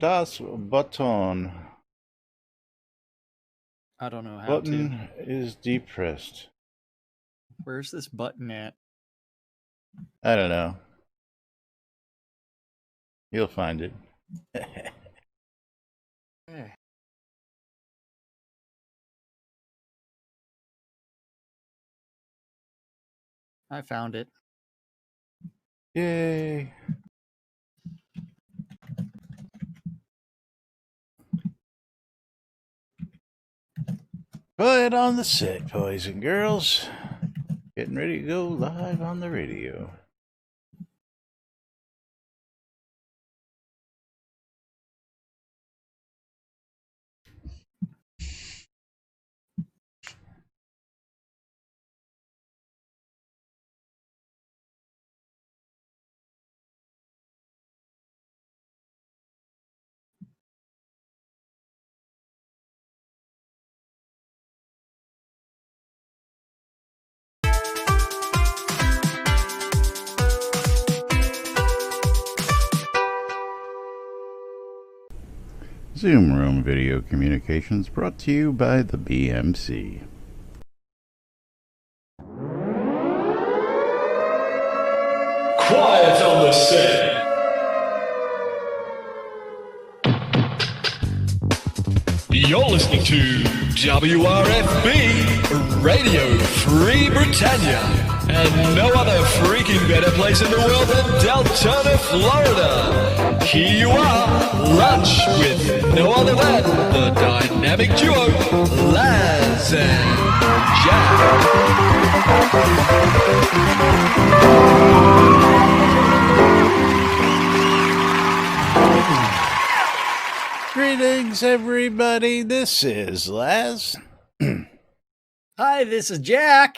Das Button. I don't know how Button is depressed. Where's this button at? I don't know. You'll find it. Eh. I found it. Yay. Put it on the set, boys and girls. Getting ready to go live on the radio. Zoom Room Video Communications brought to you by the BMC. Quiet on the set. You're listening to WRFB Radio Free Britannia, and no other freaking better place in the world than Deltona, Florida. Here you are, lunch with no other than the dynamic duo, Laz and Jack. Greetings, everybody. This is Laz. Hi, this is Jack.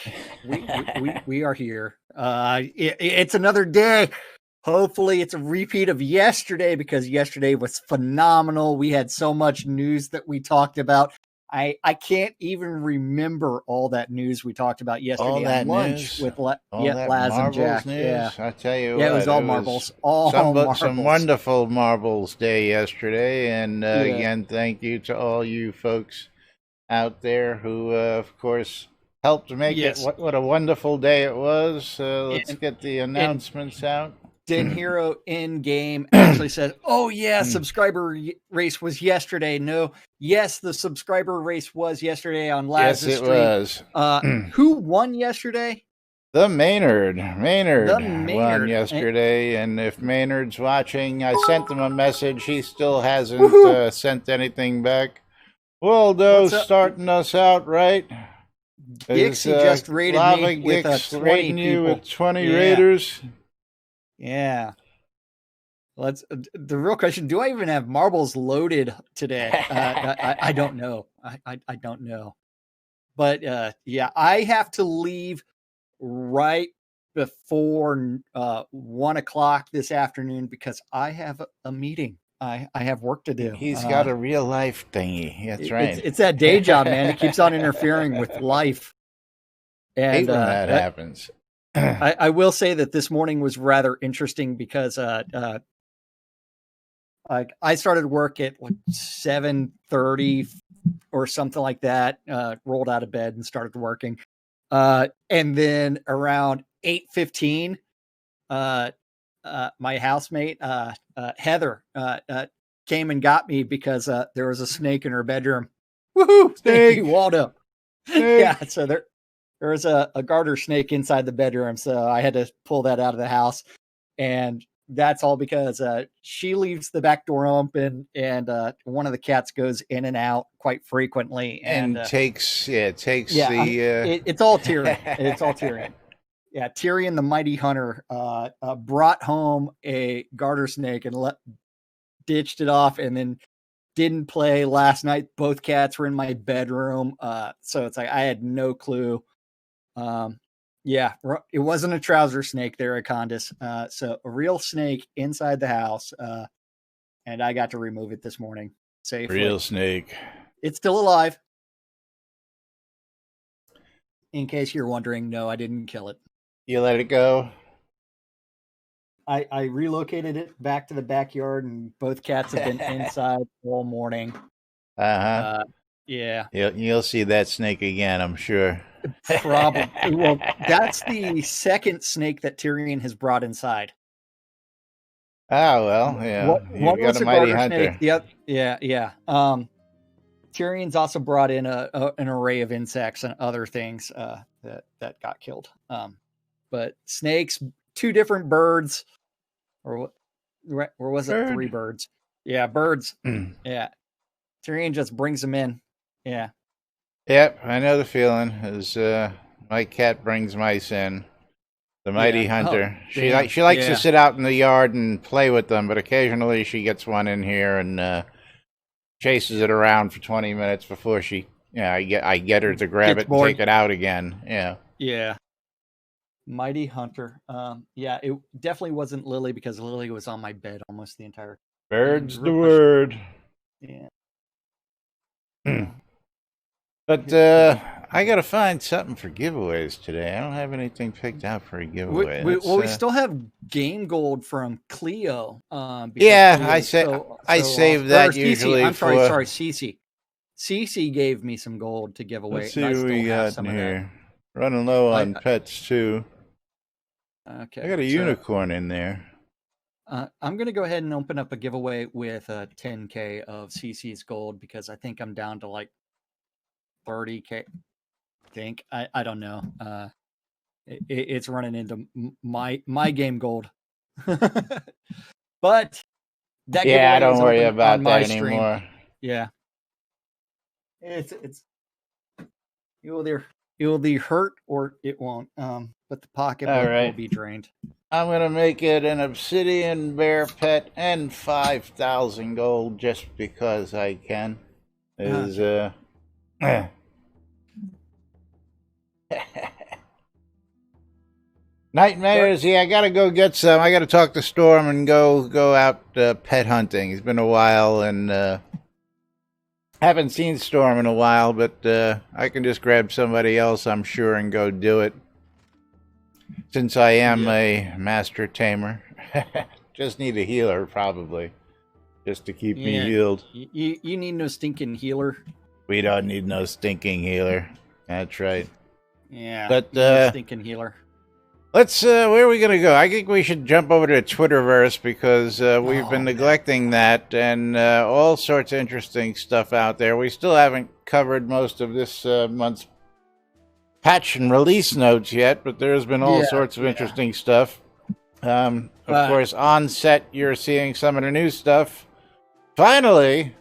We are here. It's another day. Hopefully, it's a repeat of yesterday because yesterday was phenomenal. We had so much news that we talked about. I can't even remember all that news we talked about yesterday on lunch with Laz and Jack. News. Yeah, I tell you, yeah, it was all marbles. All marbles. Some wonderful marbles day yesterday, and again, thank you to all you folks out there who, of course, helped make it. What a wonderful day it was. Let's get the announcements out. Den Hero in game actually said, "Oh yeah, subscriber race was yesterday." No, yes, the subscriber race was yesterday on Laz's stream. Yes, it was. Who won yesterday? The Maynard won yesterday, and if Maynard's watching, I sent him a message. He still hasn't sent anything back. Waldo's starting us out, right? Dixie just rated me with 20 you with 20 raiders. Yeah. Let's. The real question: do I even have marbles loaded today? I don't know. I don't know. But yeah, I have to leave right before 1 o'clock this afternoon because I have a meeting. I have work to do. He's got a real life thingy. That's right. It's that day job, man. It keeps on interfering with life. And hate when that happens. I will say that this morning was rather interesting because I started work at like 7:30 or something like that. Rolled out of bed and started working, and then around 8:15, my housemate Heather came and got me because there was a snake in her bedroom. Woohoo! Thank you, Waldo. Yeah, so there was a garter snake inside the bedroom, so I had to pull that out of the house, and that's all because she leaves the back door open, and one of the cats goes in and out quite frequently, and takes the. It's all Tyrion. It's all Tyrion. Yeah, Tyrion the Mighty Hunter brought home a garter snake and ditched it off, and then didn't play last night. Both cats were in my bedroom, so it's like I had no clue. Yeah, it wasn't a trouser snake there at Condis. So a real snake inside the house. And I got to remove it this morning safely. Real snake. It's still alive. In case you're wondering, no, I didn't kill it. You let it go? I relocated it back to the backyard, and both cats have been inside all morning. Yeah. You'll see that snake again, I'm sure. Probably. Well, that's the second snake that Tyrion has brought inside. Oh, well, yeah. One was a mighty hunter. Snake, yeah. Tyrion's also brought in an array of insects and other things that got killed. But snakes, 2 different birds, or was it 3 birds? Yeah, birds. Yeah. Tyrion just brings them in. Yeah. Yep, I know the feeling. As my cat brings mice in. The mighty hunter. She likes to sit out in the yard and play with them, but occasionally she gets one in here and chases it around for 20 minutes before she. Yeah, I get her to grab it and take it out again. Yeah. Yeah. Mighty hunter. Yeah, it definitely wasn't Lily because Lily was on my bed almost the entire. Bird's the word. Yeah. But I gotta find something for giveaways today. I don't have anything picked out for a giveaway. We still have game gold from Cleo. Yeah, I save that usually. I'm sorry, Cece. Cece gave me some gold to give away. Let's see what we got in here. Running low on pets too. Okay, I got a unicorn in there. I'm gonna go ahead and open up a giveaway with 10K of Cece's gold because I think I'm down to like 30K. I think I don't know. It's running into my game gold. But that I don't worry about that anymore. Yeah, it's it will either hurt or it won't. But the pocketbook will be drained. I'm gonna make it an obsidian bear pet and 5,000 gold just because I can. Nightmares, I gotta go get some. I gotta talk to Storm and go out pet hunting. It's been a while and haven't seen Storm in a while, but I can just grab somebody else, I'm sure, and go do it. Since I am a master tamer. Just need a healer, probably. Just to keep me healed. You need no stinking healer. We don't need no stinking healer. That's right. Yeah, but stinking healer. Let's. Where are we gonna go? I think we should jump over to Twitterverse because we've been neglecting that and all sorts of interesting stuff out there. We still haven't covered most of this month's patch and release notes yet, but there's been all sorts of interesting stuff. Of course, on set you're seeing some of the new stuff. Finally.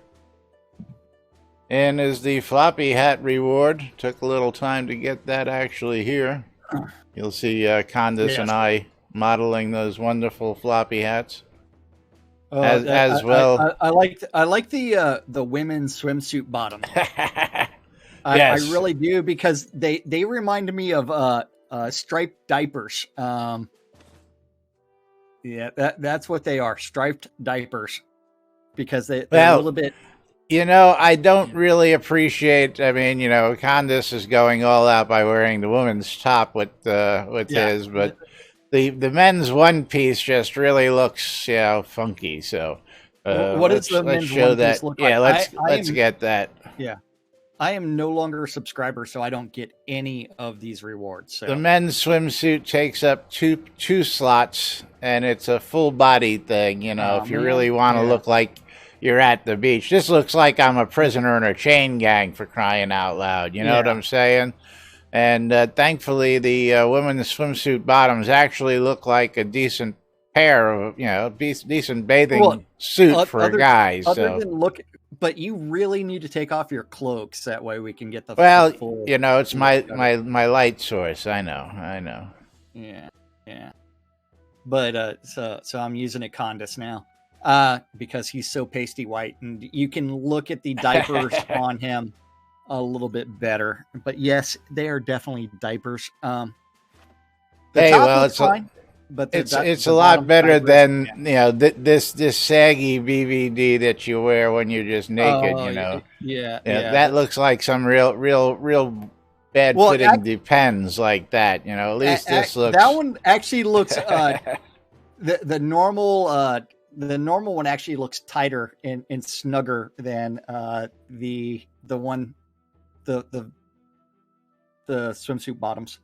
And is the floppy hat reward. Took a little time to get that actually here. You'll see Candace and I modeling those wonderful floppy hats. As well. I like the women's swimsuit bottom. I really do because they remind me of striped diapers. That's what they are, striped diapers. Because they're a little bit. I don't really appreciate. I mean, Candace is going all out by wearing the woman's top with his, but the men's one piece just really looks, funky. So, what is the men's one piece look like? Yeah, let's get that. Yeah, I am no longer a subscriber, so I don't get any of these rewards. So. The men's swimsuit takes up two slots, and it's a full body thing. If you really want to look like you're at the beach. This looks like I'm a prisoner in a chain gang, for crying out loud. You know what I'm saying? And thankfully, the women's swimsuit bottoms actually look like a decent pair of, decent bathing suit for guys. But you really need to take off your cloaks. That way we can get the full it's my light source. I know. Yeah. But so I'm using a Candace now. Because he's so pasty white, and you can look at the diapers on him a little bit better. But yes, they are definitely diapers. It's fine, but it's a lot better than this saggy BVD that you wear when you're just naked. That looks like some real bad fitting Depends like that. At least this looks. That one actually looks. the normal one actually looks tighter and snugger than the swimsuit bottoms.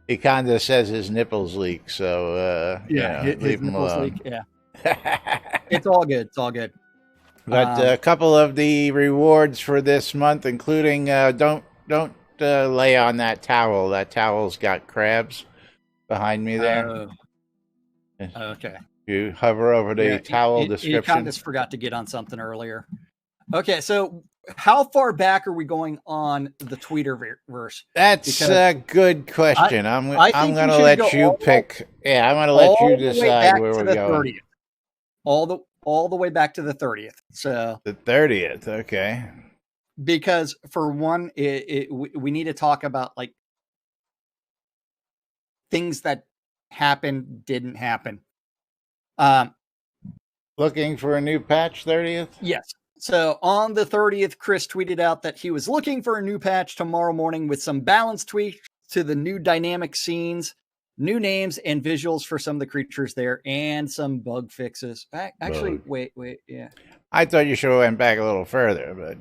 He kind of says his nipples leak, so his nipples leak. Yeah, it's all good. It's all good. But a couple of the rewards for this month, including don't lay on that towel. That towel's got crabs behind me there. Okay. You hover over the towel description. You kind of forgot to get on something earlier. Okay, so how far back are we going on the Tweeterverse? That's a good question. I'm going to let you pick. Yeah, I'm going to let you decide where we're going. 30th. All the way back to the 30th. So the 30th, okay. Because for one, we need to talk about like things that happened, didn't happen. Looking for a new patch, 30th? Yes. So on the 30th, Chris tweeted out that he was looking for a new patch tomorrow morning with some balanced tweaks to the new dynamic scenes, new names and visuals for some of the creatures there, and some bug fixes. Actually, wait, yeah. I thought you should have went back a little further, but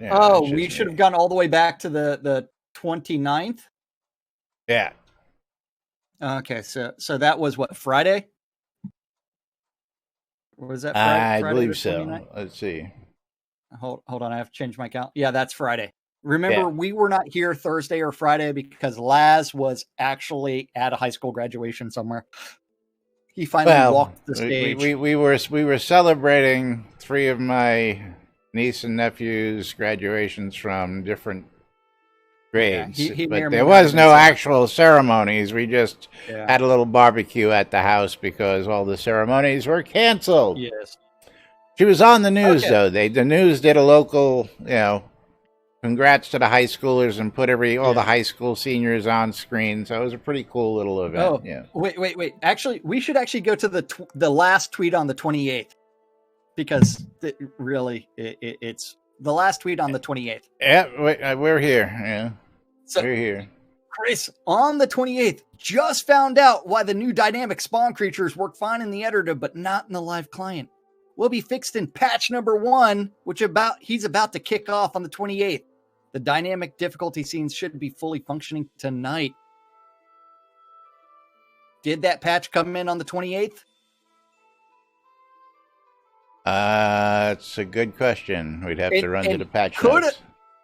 we should have gone all the way back to the 29th? Yeah. Okay, so that was what, Friday? Was that Friday? I believe so. Let's see. Hold on, I have to change my count. Yeah, that's Friday. Remember, we were not here Thursday or Friday because Laz was actually at a high school graduation somewhere. He finally walked the stage. We were celebrating 3 of my niece and nephews' graduations from different grades, but there was no actual ceremonies. We just had a little barbecue at the house because all the ceremonies were canceled. Yes. She was on the news, though. The news did a local, congrats to the high schoolers and put all the high school seniors on screen. So it was a pretty cool little event. Oh, yeah. Wait. Actually, we should actually go to the last tweet on the 28th because it's the last tweet on the 28th. Yeah, we're here. Yeah, so, we're here. Chris, on the 28th, just found out why the new dynamic spawn creatures work fine in the editor, but not in the live client. Will be fixed in patch number 1, which he's about to kick off on the 28th. The dynamic difficulty scenes should be fully functioning tonight. Did that patch come in on the 28th? It's a good question. We'd have to run to the patch notes.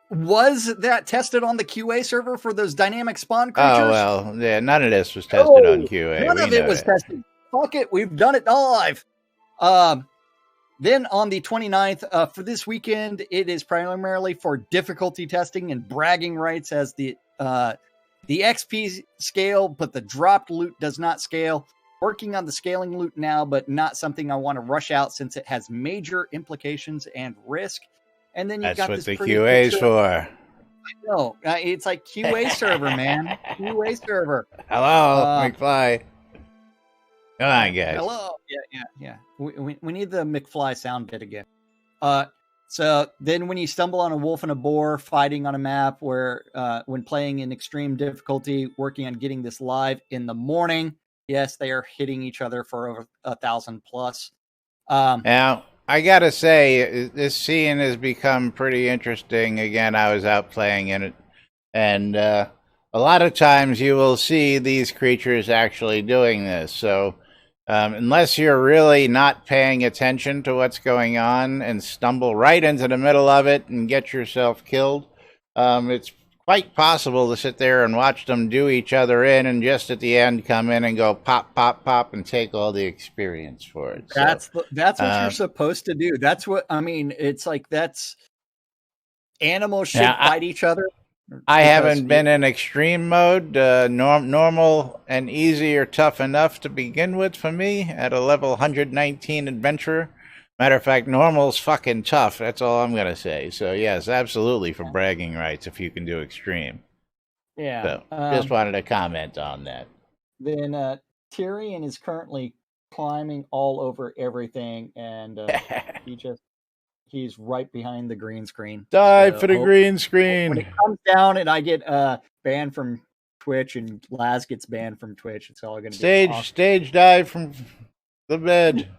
Was that tested on the QA server for those dynamic spawn creatures? Oh, well, yeah, none of this was tested on QA. None of it was tested. Fuck it, we've done it live. Then on the 29th, for this weekend, it is primarily for difficulty testing and bragging rights as the XP scale, but the dropped loot does not scale. Working on the scaling loot now, but not something I want to rush out since it has major implications and risk. And then you've got what this the QA's for. I know. It's like QA server, man. QA server. Hello, McFly. Come on, guys. Hello. Yeah. We need the McFly sound bit again. So then when you stumble on a wolf and a boar fighting on a map where when playing in extreme difficulty, working on getting this live in the morning, yes, they are hitting each other for over 1,000 plus. Now, I got to say, this scene has become pretty interesting. Again, I was out playing in it, and a lot of times you will see these creatures actually doing this. So unless you're really not paying attention to what's going on and stumble right into the middle of it and get yourself killed, it's quite possible to sit there and watch them do each other in and just at the end come in and go pop, pop, pop and take all the experience for it. That's what you're supposed to do. That's what, I mean, it's like that's animals should fight each other. I haven't been in extreme mode. Normal and easy or tough enough to begin with for me at a level 119 adventurer. Matter of fact, normal's fucking tough. That's all I'm going to say. So, yes, absolutely for bragging rights if you can do extreme. Yeah. So, just wanted to comment on that. Then Tyrion is currently climbing all over everything, and he's right behind the green screen. Dive for the green screen. When it comes down and I get banned from Twitch and Laz gets banned from Twitch. It's all going to be awesome. Stage dive from the bed.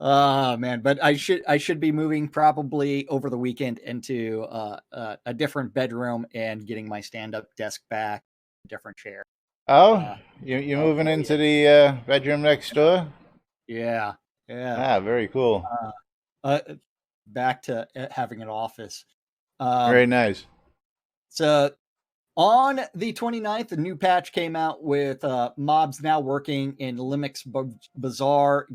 Oh man, but I should be moving probably over the weekend into a different bedroom and getting my stand-up desk back, a different chair. Oh, you're moving into the bedroom next door? Yeah. Very cool. Back to having an office. Very nice. So on the 29th, a new patch came out with mobs now working in Limix Bazaar.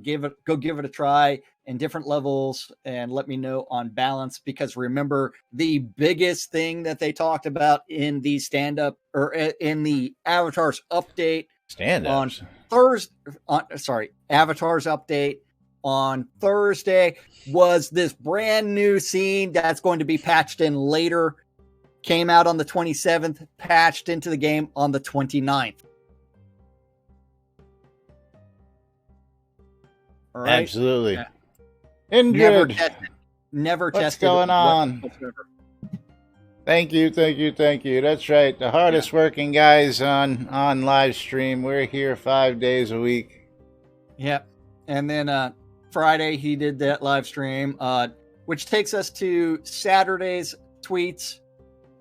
Go give it a try in different levels and let me know on balance, because remember, the biggest thing that they talked about in the stand-up or in the avatars update stand-ups on Thursday, avatars update on Thursday was this brand new scene that's going to be patched in later. Came out on the 27th, patched into the game on the 29th. All right. Absolutely. Yeah. Injured. Never What's tested. What's going on? Whatsoever. Thank you. That's right. The hardest working guys on live stream. We're here 5 days a week. Yep. And then Friday he did that live stream, which takes us to Saturday's tweets.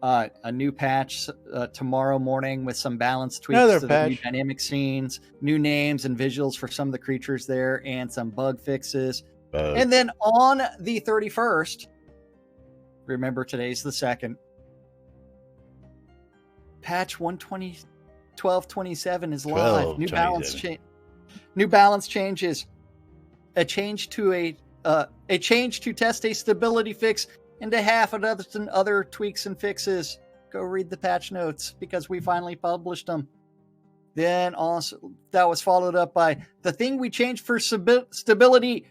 A new patch tomorrow morning with some balanced tweaks to the new dynamic scenes, new names and visuals for some of the creatures there, and some bug fixes. And then on the 31st, remember today's the 2nd, patch 1227 is live. New balance changes. A change to test a stability fix into half a dozen other tweaks and fixes. Go read the patch notes because we finally published them. Then also that was followed up by the thing we changed for stability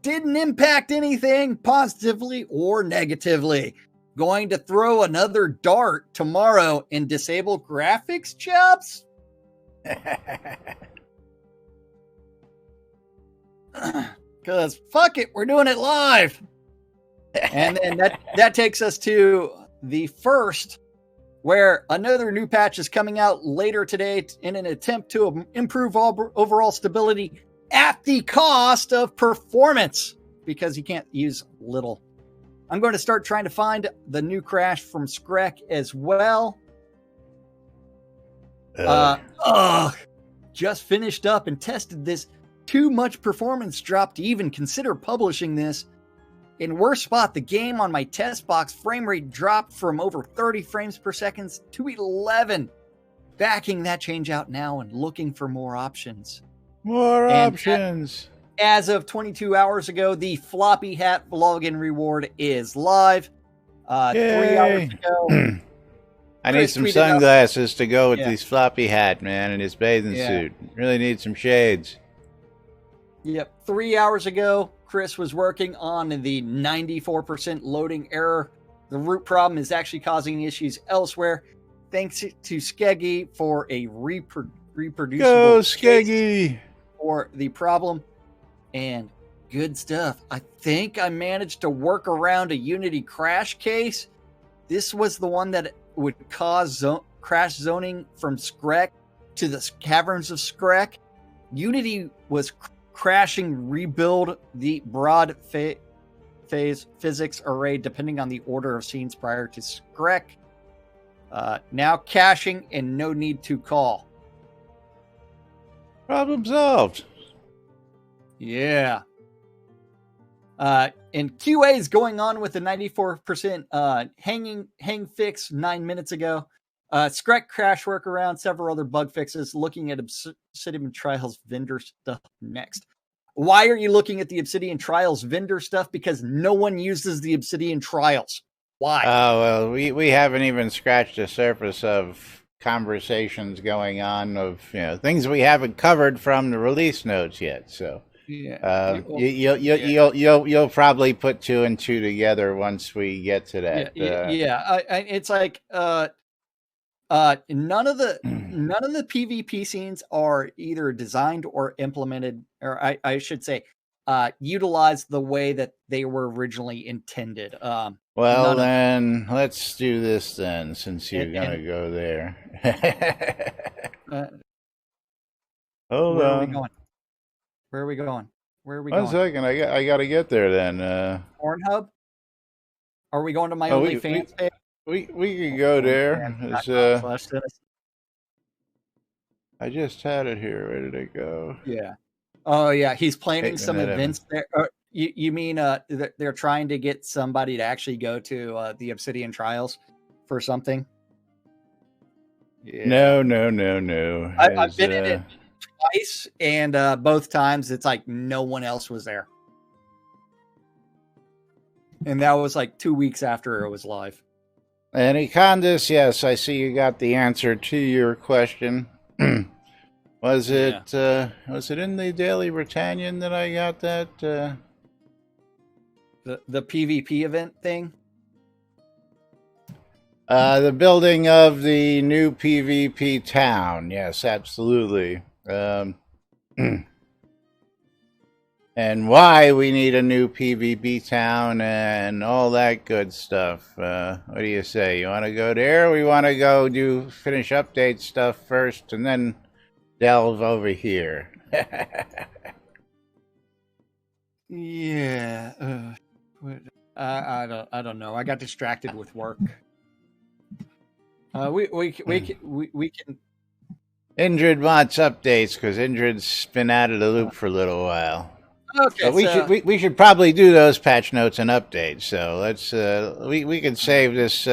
didn't impact anything positively or negatively. Going to throw another dart tomorrow and disable graphics jobs. Because fuck it, we're doing it live. And then that takes us to the 1st, where another new patch is coming out later today in an attempt to improve overall stability at the cost of performance, because you can't use little. I'm going to start trying to find the new crash from Skrek as well. Just finished up and tested this. Too much performance drop to even consider publishing this. In worst spot, the game on my test box frame rate dropped from over 30 frames per second to 11. Backing that change out now and looking for more options. As of 22 hours ago, the floppy hat login reward is live. 3 hours ago. I need some sunglasses to go with these floppy hat, man, and his bathing suit. Really need some shades. Yep. 3 hours ago, Chris was working on the 94% loading error. The root problem is actually causing issues elsewhere. Thanks to Skeggy for a reproducible case for the problem. And good stuff. I think I managed to work around a Unity crash case. This was the one that would cause crash zoning from Skrek to the caverns of Skrek. Unity was crashing rebuild the broad phase physics array depending on the order of scenes prior to Skrek. Now caching and no need to call. Problem solved. Yeah. And QA is going on with the 94% hang fix 9 minutes ago. Skrek crash workaround, several other bug fixes, looking at Obsidian Trials vendor stuff next. Why are you looking at the Obsidian Trials vendor stuff? Because no one uses the Obsidian Trials. Why? Oh, well, we haven't even scratched the surface of conversations going on of things we haven't covered from the release notes yet. So you'll probably put 2 and 2 together once we get to that. It's like none of the PvP scenes are either designed or implemented, or I should say, utilized the way that they were originally intended. Well, then let's do this then, since you're gonna go there. Hold where on. Are we going? Where are we going? Where are we One going? second, I gotta get there then. Pornhub? Are we going to my OnlyFans page? We could go there. I just had it here. Where did it go? Yeah. Oh yeah, he's planning some events there. You mean they're trying to get somebody to actually go to the Obsidian Trials for something? Yeah. No. I've been in it twice, and both times it's like no one else was there. And that was like 2 weeks after it was live. And Econdas, yes, I see you got the answer to your question. Was it in the Daily Britannian that I got that? The PvP event thing? The building of the new PvP town. Yes, absolutely. And why we need a new PvP town and all that good stuff. What do you say? You want to go there? Or we want to go finish update stuff first and then delve over here. Yeah. I don't know. I got distracted with work. We can. Indrid wants updates because Indrid's been out of the loop for a little while. Okay, we should probably do those patch notes and updates. So let's we can save this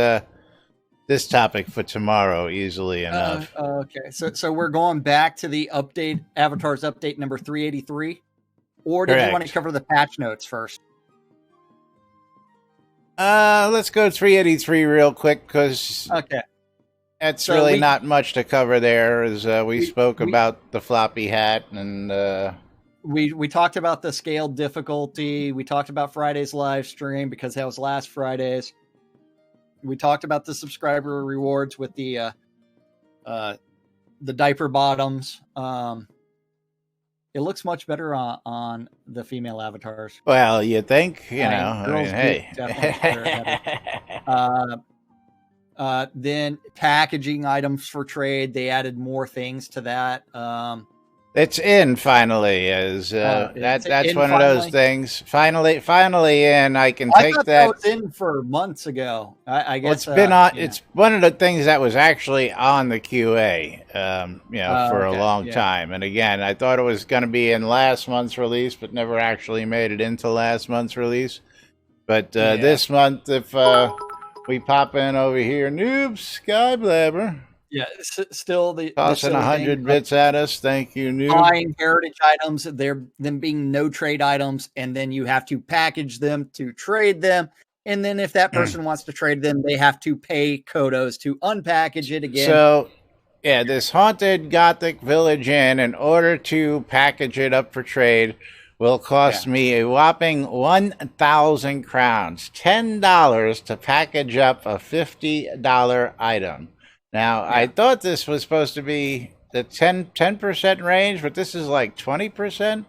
topic for tomorrow easily enough. Okay, so we're going back to the update avatars update number 383, or do you want to cover the patch notes first? Let's go 383 real quick because that's really not much to cover there. As we spoke about the floppy hat and. We talked about the scaled difficulty. We talked about Friday's live stream because that was last Friday's. We talked about the subscriber rewards with the diaper bottoms. It looks much better on the female avatars. Well, you think, you know, I mean, hey. Then packaging items for trade. They added more things to that. It's in finally. That's one of those things. Finally in. I can take that. That was in for months ago. I guess it's been on. It's one of the things that was actually on the QA. For a long time. And again, I thought it was going to be in last month's release, but never actually made it into last month's release. But this month, if we pop in over here, noobs, Sky Blabber. Yeah, still tossing 100 bits at us. Thank you, noob. Buying heritage items, them being no trade items, and then you have to package them to trade them. And then if that person wants to trade them, they have to pay Kodos to unpackage it again. So, yeah, this Haunted Gothic Village Inn, in order to package it up for trade, will cost me a whopping 1,000 crowns, $10 to package up a $50 item. Now, I thought this was supposed to be the 10% range, but this is like 20%.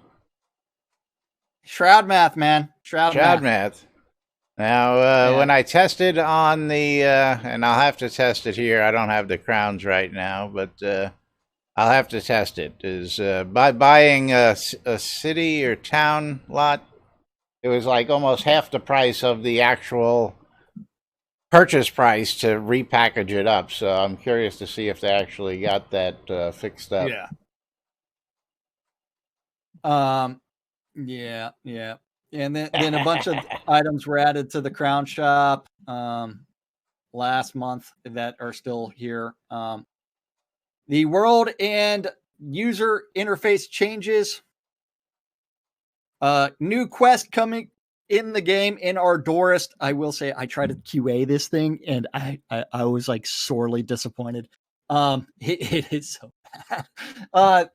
Shroud math, man. Shroud math. Now, when I tested on the, and I'll have to test it here. I don't have the crowns right now, but I'll have to test it. Is by buying a city or town lot, it was like almost half the price of the actual purchase price to repackage it up. So I'm curious to see if they actually got that fixed up. Yeah. And then a bunch of items were added to the Crown Shop last month that are still here. The world and user interface changes. New quest coming in the game in Ardorist. I will say I tried to QA this thing and I was like sorely disappointed. It is so bad.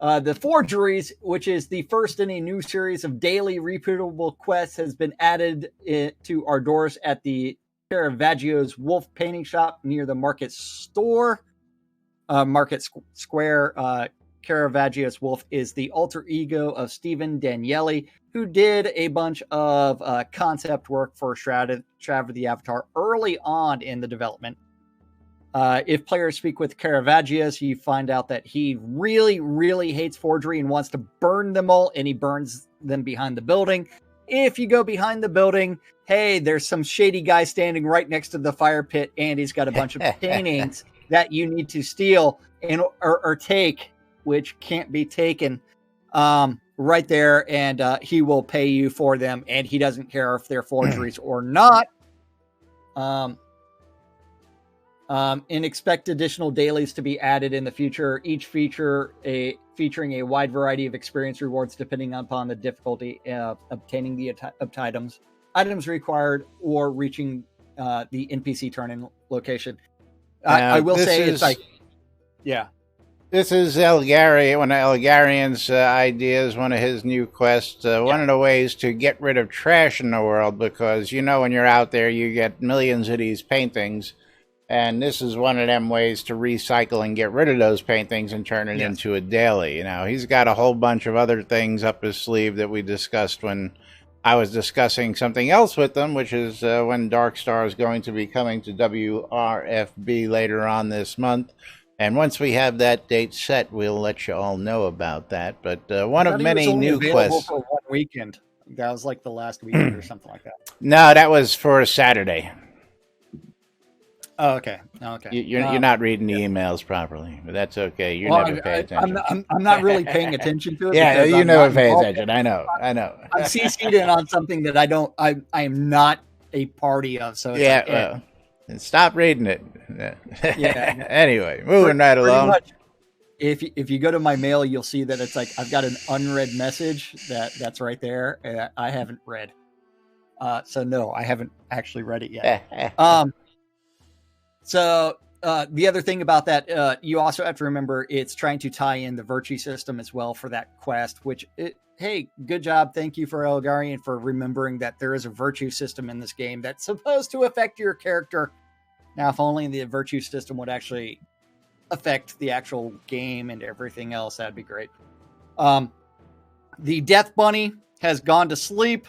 The Forgeries, which is the first in a new series of daily repeatable quests, has been added to Ardorist at the Caravaggio's Wolf Painting Shop near the Market Store, Market Square Caravaggio's wolf is the alter ego of Stephen Daniele, who did a bunch of concept work for Shroud of the Avatar early on in the development. If players speak with Caravaggio, you find out that he really, really hates forgery and wants to burn them all, and he burns them behind the building. If you go behind the building, hey, there's some shady guy standing right next to the fire pit, and he's got a bunch of paintings that you need to steal or take, which can't be taken, right there, and he will pay you for them, and he doesn't care if they're forgeries or not. And expect additional dailies to be added in the future, each featuring a wide variety of experience rewards depending upon the difficulty of obtaining the items required, or reaching the NPC turn-in location. I will say it's like, yeah. This is Elgari, one of Elgarian's ideas, one of his new quests. One of the ways to get rid of trash in the world, because, when you're out there, you get millions of these paintings. And this is one of them ways to recycle and get rid of those paintings and turn it into a daily. He's got a whole bunch of other things up his sleeve that we discussed when I was discussing something else with them, which is when Dark Star is going to be coming to WRFB later on this month. And once we have that date set, we'll let you all know about that. But one of many new quests. For one weekend. That was like the last weekend or something like that. No, that was for Saturday. Oh, okay. You're not reading the emails properly, but that's okay. You never pay attention. I'm not really paying attention to it. Yeah, you never pay attention. I know. I'm CC'd in on something that I am not a party of. So yeah, and stop reading it. Yeah. Anyway, moving right along. Much, if you go to my mail, you'll see that it's like I've got an unread message that's right there. And I haven't read. So no, I haven't actually read it yet. So the other thing about that, you also have to remember it's trying to tie in the virtue system as well for that quest, which, hey, good job. Thank you for Elgarian for remembering that there is a virtue system in this game that's supposed to affect your character. Now, if only the virtue system would actually affect the actual game and everything else, that'd be great. The Death Bunny has gone to sleep.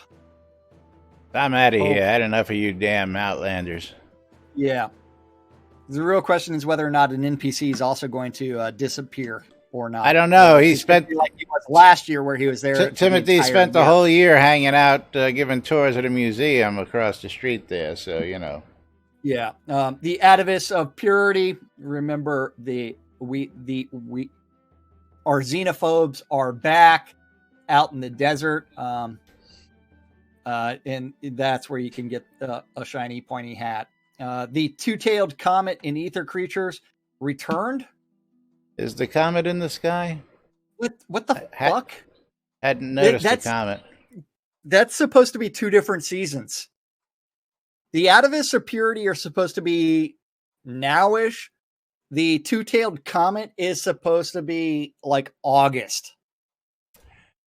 I'm out of here. I had enough of you damn Outlanders. Yeah. The real question is whether or not an NPC is also going to disappear or not. I don't know. He spent like he was last year, where he was there. Timothy spent the whole year hanging out, giving tours at a museum across the street there. So Yeah. The Atavis of Purity. Remember, our xenophobes are back out in the desert. And that's where you can get a shiny pointy hat. The two-tailed comet and ether creatures returned. Is the comet in the sky? What the fuck? Hadn't noticed the comet. That's supposed to be two different seasons. The Atavis of Purity are supposed to be nowish. The two-tailed comet is supposed to be like August.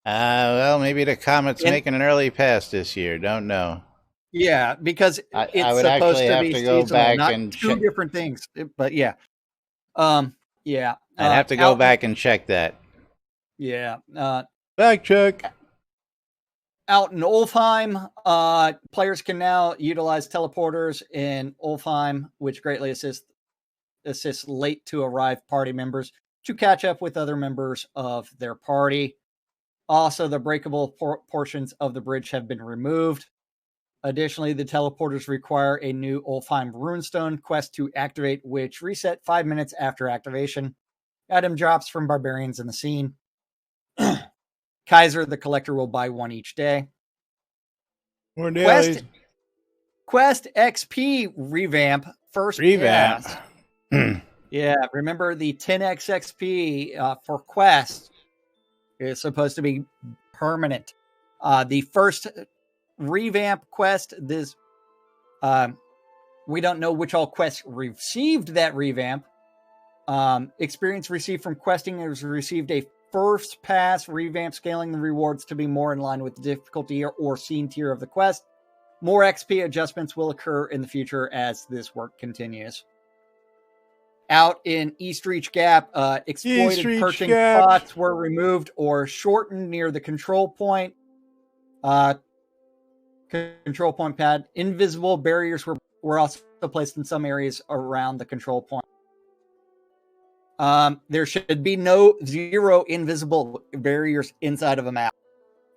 Well, maybe the comet's making an early pass this year. Don't know. Yeah, because it's I would supposed to have be to go seasonal, back not and two different things. But yeah, yeah. I'd have to go back and check that. Yeah. Back check. Out in Ulfheim, players can now utilize teleporters in Ulfheim, which greatly assists late to arrive party members to catch up with other members of their party. Also, the breakable portions of the bridge have been removed. Additionally, the teleporters require a new Ulfheim runestone quest to activate, which reset 5 minutes after activation. Item drops from barbarians in the scene. Kaiser, the collector, will buy one each day. More dailies. Quest XP revamp. First revamp. Yeah, remember the 10x XP for Quest is supposed to be permanent. The first revamp quest, this we don't know which all quests received that revamp. Experience received from questing has received a first pass revamp, scaling the rewards to be more in line with the difficulty or scene tier of the quest. More XP adjustments will occur in the future as this work continues. Out in East Reach Gap, exploited perching spots were removed or shortened near the control point. Control point pad. Invisible barriers were also placed in some areas around the control point. There should be zero invisible barriers inside of a map.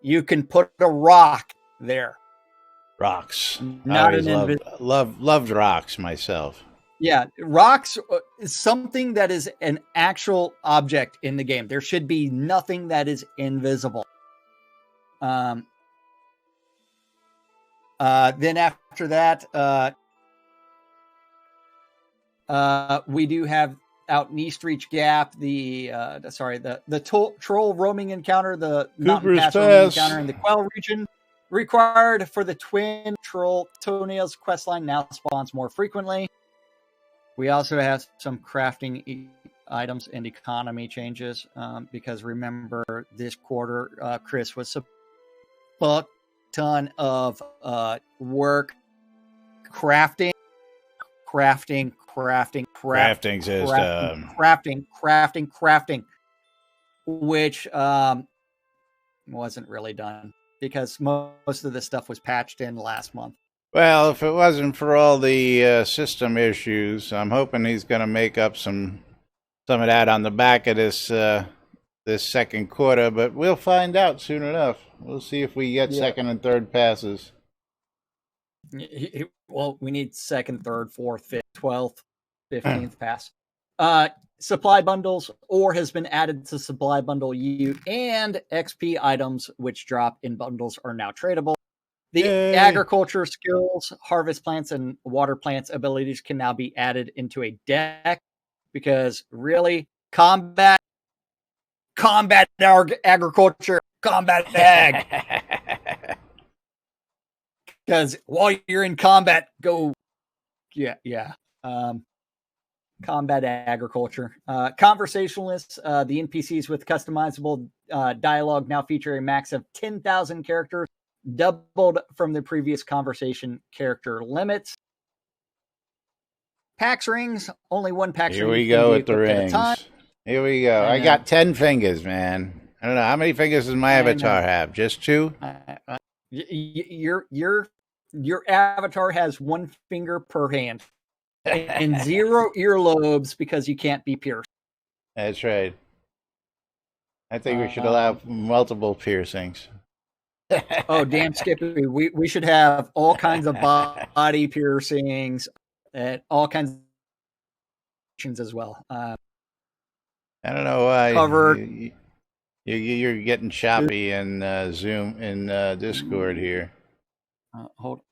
You can put a rock there. Rocks. Not I always loved rocks myself. Yeah, rocks is something that is an actual object in the game. There should be nothing that is invisible. Then after that, we do have out in East Reach Gap the troll roaming encounter, the Mountain Pass roaming encounter in the Quell region, required for the twin troll toenails questline now spawns more frequently. We also have some crafting items and economy changes because remember this quarter, Chris, was a fuck ton of work crafting, which wasn't really done because most of the stuff was patched in last month. Well, if it wasn't for all the system issues, I'm hoping he's going to make up some of that on the back of this second quarter, but we'll find out soon enough. We'll see if we get second and third passes. Well, we need second, third, fourth, fifth, 12th, 15th pass. Supply bundles or has been added to supply bundle U, and XP items which drop in bundles are now tradable. The agriculture skills, harvest plants, and water plants abilities can now be added into a deck because really combat agriculture, combat ag. Because while you're in combat, go, combat agriculture. Conversationalists, the NPCs with customizable dialogue now feature a max of 10,000 characters, doubled from the previous conversation character limits. PAX rings, only one PAX ring. Here we go with the rings. Here we go. I got 10 fingers, man. I don't know. How many fingers does my avatar have? Just 2? Your avatar has 1 finger per hand and 0 earlobes because you can't be pierced. That's right. I think we should allow multiple piercings. Oh, damn, Skippy. We should have all kinds of body piercings and all kinds of as well. I don't know why. Covered. You're getting choppy in Zoom in Discord here.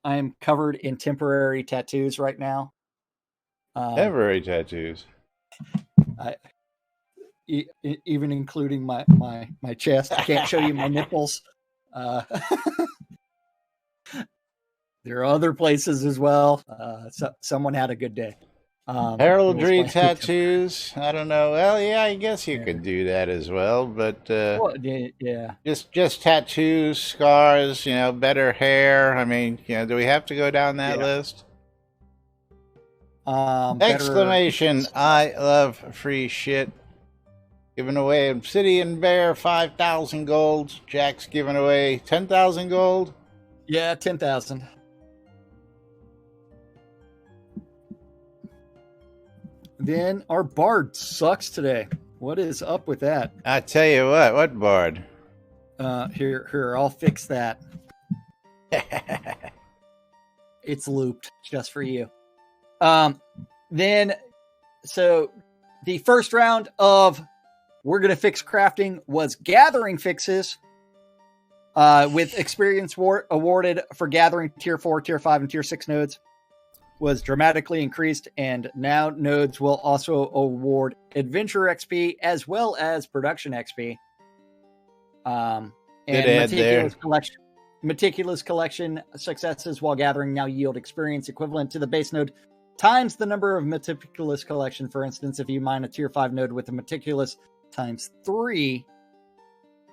I am covered in temporary tattoos right now. Temporary tattoos. Even including my chest. I can't show you my nipples. There are other places as well. Someone had a good day. Heraldry tattoos. I don't know. Well, yeah, I guess you could do that as well, but just tattoos, scars. Better hair. I mean, do we have to go down that list? Exclamation! I love free shit. Giving away Obsidian Bear 5,000 gold. Jack's giving away 10,000 gold. Yeah, 10,000. Then our bard sucks today. What is up with that? I tell you what bard? Here, I'll fix that. It's looped just for you. Then, so the first round of We're Gonna Fix Crafting was gathering fixes, with experience awarded for gathering tier 4, tier 5, and tier 6 nodes was dramatically increased, and now nodes will also award adventure XP as well as production XP. And meticulous collection successes while gathering now yield experience equivalent to the base node times the number of meticulous collection. For instance, if you mine a tier 5 node with a meticulous times 3,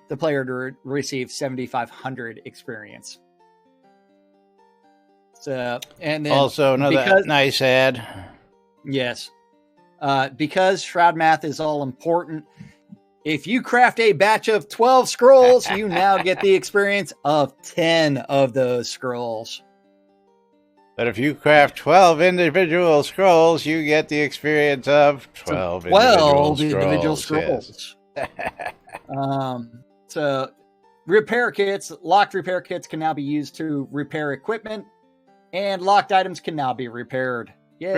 the player to receive 7,500 experience. So, and then also another nice ad. Yes. because Shroud math is all important. If you craft a batch of 12 scrolls, you now get the experience of 10 of those scrolls. But if you craft 12 individual scrolls, you get the experience of 12 individual scrolls. Yes. So repair kits, locked repair kits can now be used to repair equipment, and locked items can now be repaired. Yay.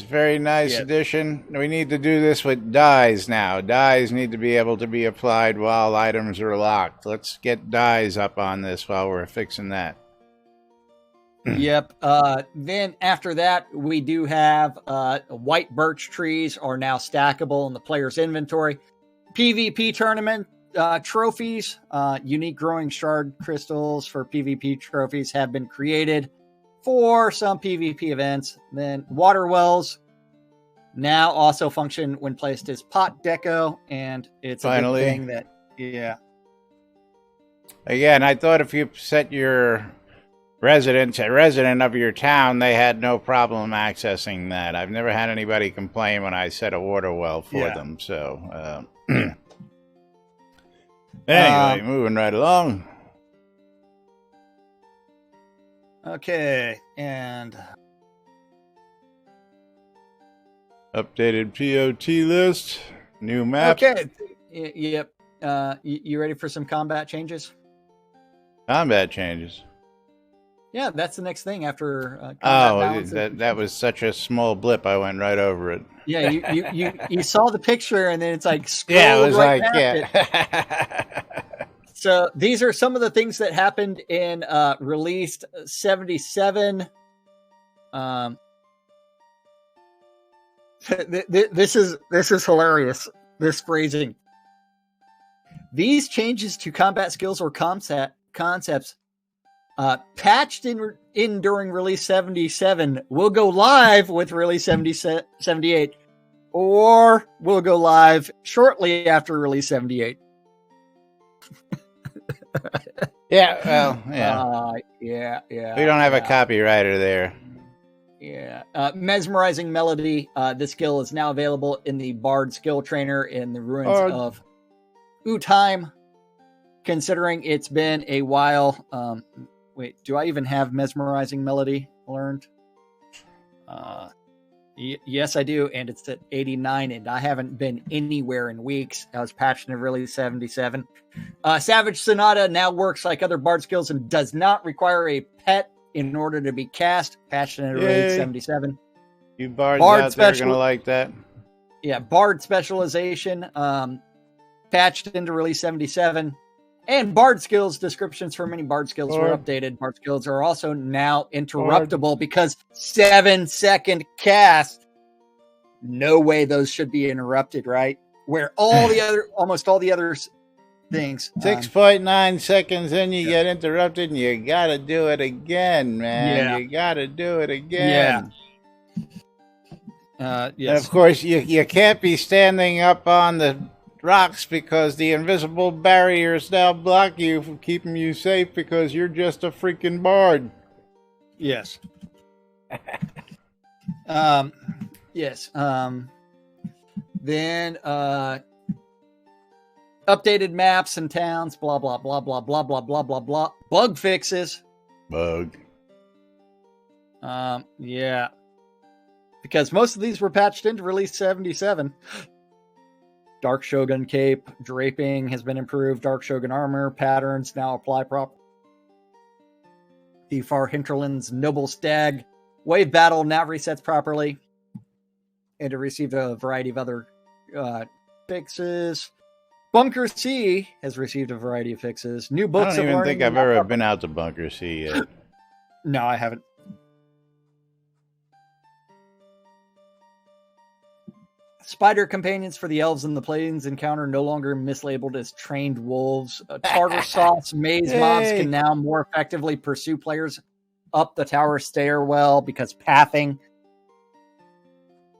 Very nice addition. We need to do this with dyes now. Dyes need to be able to be applied while items are locked. Let's get dyes up on this while we're fixing that. Yep. Then after that, we do have white birch trees are now stackable in the player's inventory. PvP tournament trophies, unique growing shard crystals for PvP trophies have been created for some PvP events. Then water wells now also function when placed as pot deco, and it's finally a good thing that, yeah. Again, I thought if you set your resident of your town, they had no problem accessing that. I've never had anybody complain when I set a water well for them. So, anyway, moving right along. Okay, and updated POT list, new map. Okay, yep. You ready for some combat changes? Combat changes. Yeah, that's the next thing after. That was such a small blip. I went right over it. Yeah, you saw the picture and then it's like it was right like it. So these are some of the things that happened in released 77. This is hilarious. This phrasing. These changes to combat skills or concepts patched in during release 77 will go live with release 78, or will go live shortly after release 78. Yeah. Yeah. We don't have a copywriter there. Yeah. Mesmerizing Melody. This skill is now available in the Bard skill trainer in the ruins of Utheim. Considering it's been a while. Wait, do I even have Mesmerizing Melody learned? Yes, I do, and it's at 89, and I haven't been anywhere in weeks. I was patched in release 77. Savage Sonata now works like other Bard skills and does not require a pet in order to be cast. Patched in release 77. You Bards out there are going to like that. Yeah, Bard specialization patched into release 77. And Bard skills descriptions for many Bard skills were updated. Bard skills are also now interruptible because 7-second cast. No way those should be interrupted, right? Where almost all the other things. 6.9 seconds in, you get interrupted, and you got to do it again, man. Yeah. You got to do it again. Yes. And of course, you can't be standing up on the rocks because the invisible barriers now block you from keeping you safe because you're just a freaking bard. Yes. Yes. Then updated maps and towns, blah blah blah blah blah blah blah blah blah. Bug fixes. Yeah. Because most of these were patched into release 77. Dark Shogun cape draping has been improved. Dark Shogun armor patterns now apply properly. The Far Hinterlands Noble Stag wave battle now resets properly. And it received a variety of other fixes. Bunker C has received a variety of fixes. New books. I don't even think I've ever been out to Bunker C yet. No, I haven't. Spider companions for the elves in the plains encounter no longer mislabeled as trained wolves. Tartar sauce maze mobs can now more effectively pursue players up the tower stairwell because pathing.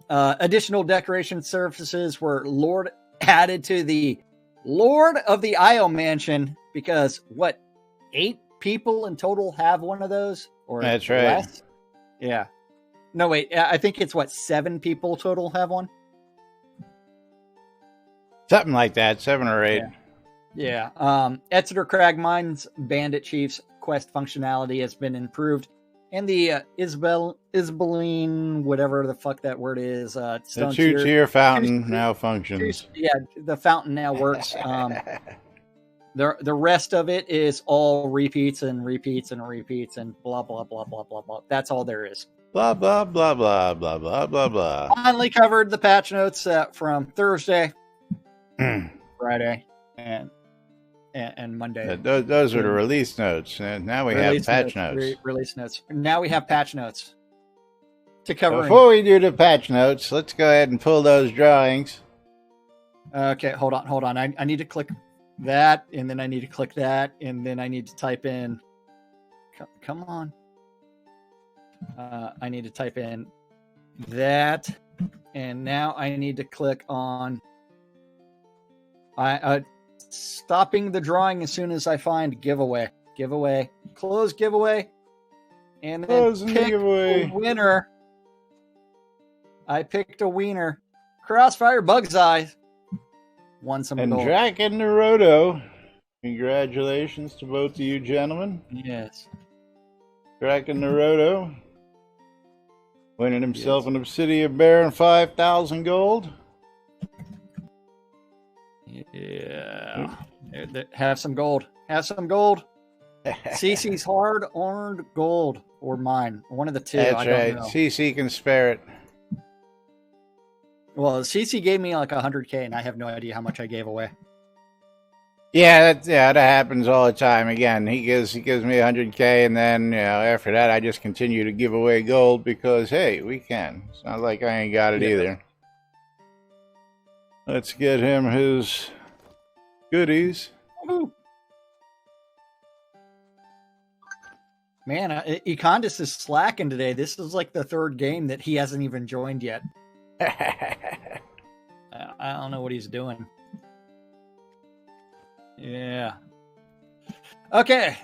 Additional decoration surfaces were added to the Lord of the Isle mansion because 8 people in total have one of those? Or that's right. Less? Yeah. No, wait. I think it's 7 people total have one? Something like that, 7 or 8. Yeah. Exeter Crag Mines Bandit Chief's quest functionality has been improved. And the Isbeline, whatever the fuck that word is, the 2-tier fountain now functions. Yeah, the fountain now works. The rest of it is all repeats and blah, blah, blah, blah, blah, blah. That's all there is. Blah, blah, blah, blah, blah, blah, blah, blah. Finally covered the patch notes from Thursday, Friday, and Monday. Those are the release notes. And now we have patch notes. Release notes. Now we have patch notes to cover. Before we do the patch notes, let's go ahead and pull those drawings. Okay, hold on. I need to click that, and then I need to click that, and then I need to type in. Come on. I need to type in that, and now I need to click on. Stopping the drawing as soon as I find giveaway, close giveaway, and then pick a winner. I picked a wiener. Crossfire Bug's Eyes won some and gold. And Drac and Naruto. Congratulations to both of you gentlemen. Yes. Drac and Naruto winning himself an Obsidian Bear and 5,000 gold. Yeah. Have some gold. CC's hard-earned gold, or mine. One of the two. That's I don't right. know. CC can spare it. Well, CC gave me like 100K, and I have no idea how much I gave away. Yeah, that happens all the time. Again, he gives me 100K, and then after that, I just continue to give away gold because hey, we can. It's not like I ain't got it either. Let's get him his goodies. Woo. Man, Econdis is slacking today. This is like the third game that he hasn't even joined yet. I don't know what he's doing. Yeah. Okay.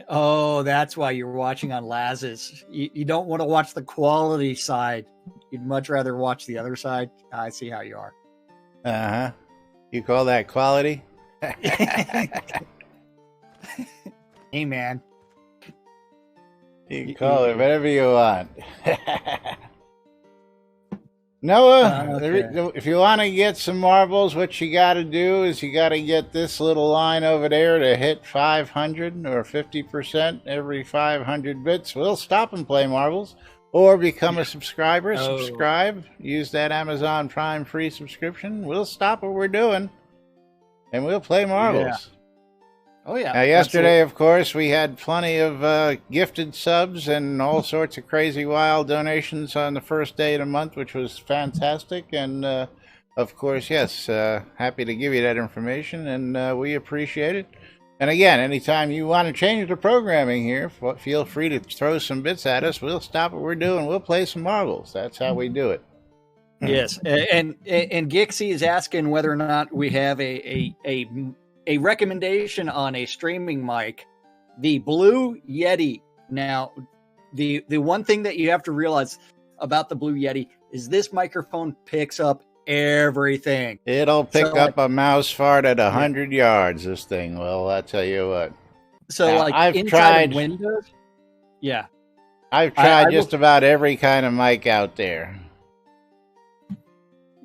Oh, that's why you're watching on Laz's. You don't want to watch the quality side. You'd much rather watch the other side. I see how you are. Uh-huh. You call that quality? Hey, man. You can call it whatever you want. Noah, if you want to get some marbles, what you got to do is you got to get this little line over there to hit 500 or 50% every 500 bits. We'll stop and play marbles. Or become a subscriber. Subscribe. Use that Amazon Prime free subscription. We'll stop what we're doing, and we'll play marbles. Yeah. Oh, yeah. Now, yesterday, of course, we had plenty of gifted subs and all sorts of crazy wild donations on the first day of the month, which was fantastic. And, of course, yes, happy to give you that information, and we appreciate it. And again, anytime you want to change the programming here, feel free to throw some bits at us. We'll stop what we're doing. We'll play some marbles. That's how we do it. Yes, and Gixie is asking whether or not we have a recommendation on a streaming mic, the Blue Yeti. Now, the one thing that you have to realize about the Blue Yeti is this microphone picks up everything. It'll pick up a mouse fart at 100 yards, this thing. Well, I'll tell you what. So, now, like, I've tried Windows. Yeah. I've tried just about every kind of mic out there.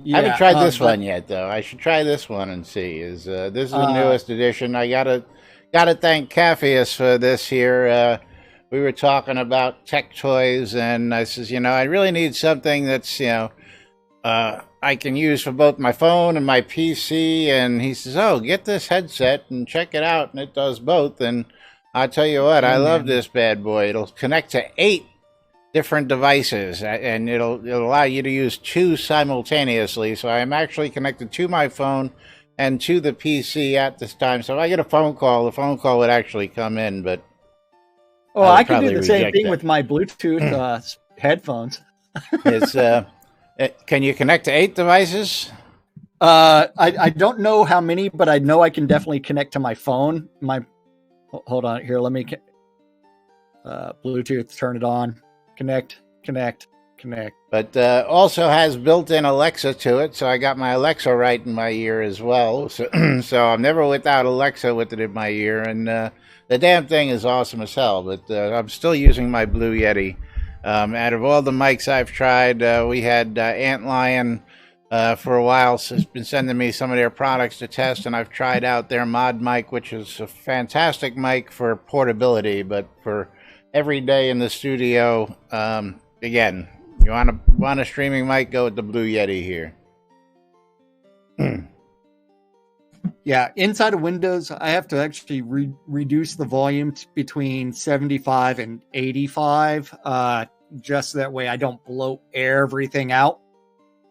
Yeah, I haven't tried this one yet, though. I should try this one and see. This is the newest edition. I gotta thank Caffeus for this here. We were talking about tech toys, and I says, I really need something that's, I can use for both my phone and my PC. And he says, oh, get this headset and check it out. And it does both. And I'll tell you what, I love this bad boy. It'll connect to 8 different devices, and it'll allow you to use 2 simultaneously. So I'm actually connected to my phone and to the PC at this time. So if I get a phone call, the phone call would actually come in. But I can do the same thing with my Bluetooth headphones. It's can you connect to 8 devices? I don't know how many, but I know I can definitely connect to my phone. Hold on here. Let me Bluetooth. Turn it on. Connect. Connect. But also has built-in Alexa to it, so I got my Alexa right in my ear as well. So, so I'm never without Alexa with it in my ear, and the damn thing is awesome as hell. But I'm still using my Blue Yeti. Out of all the mics I've tried, we had Antlion for a while. So has been sending me some of their products to test, and I've tried out their mod mic, which is a fantastic mic for portability, but for every day in the studio, again. You want a streaming mic? Go with the Blue Yeti here. Yeah, inside of Windows, I have to actually reduce the volume between 75 and 85, just that way I don't blow everything out.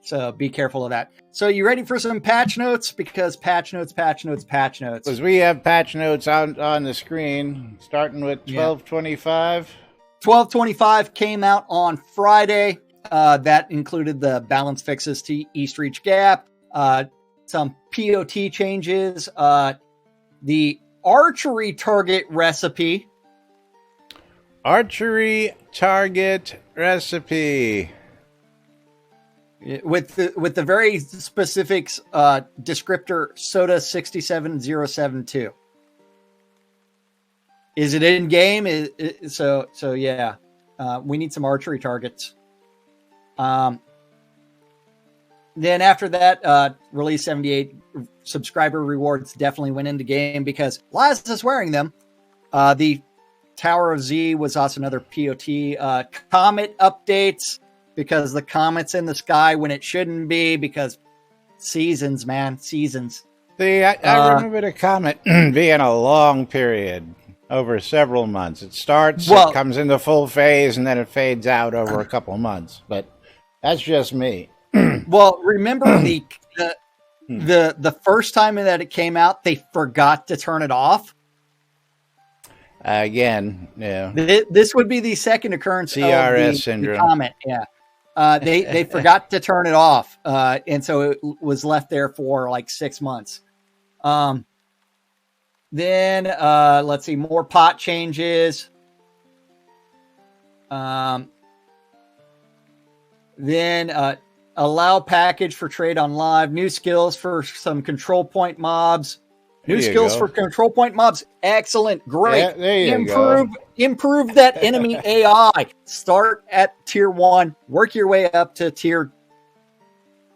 So be careful of that. So you ready for some patch notes? Because patch notes. Because we have patch notes on the screen, starting with 1225. 1225 came out on Friday. That included the balance fixes to East Reach Gap, some POT changes, the archery target recipe. Archery target recipe. With the very specific descriptor Soda 67072. Is it in game? So yeah. We need some archery targets. Then after that, release 78 subscriber rewards definitely went into game because Liza is wearing them. The Tower of Z was also another POT. Comet updates because the comet's in the sky when it shouldn't be because seasons, man, seasons. See, I remember the comet being a long period. Over several months. It starts, it comes into full phase, and then it fades out over a couple of months. But that's just me. Well, remember the first time that it came out, they forgot to turn it off. Again, yeah. This would be the second occurrence CRS of syndrome. The comet. Yeah, they forgot to turn it off, and so it was left there for like 6 months. Then let's see, more pot changes. Then allow package for trade on live. New skills for some control point mobs. New skills for control point mobs. Excellent, great. Yeah, there you go. Improve that enemy AI. Start at tier 1, work your way up to tier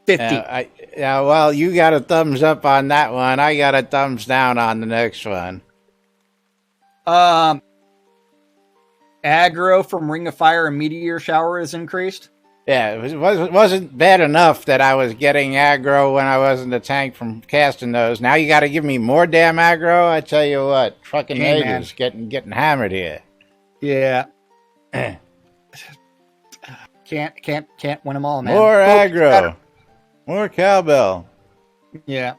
50. Well, you got a thumbs up on that one. I got a thumbs down on the next one. Aggro from Ring of Fire and Meteor Shower is increased. Yeah, it wasn't bad enough that I was getting aggro when I wasn't a tank from casting those. Now you got to give me more damn aggro. I tell you what, fucking Aegis getting hammered here. Yeah. Can't win them all, man. More aggro. More cowbell. Yeah.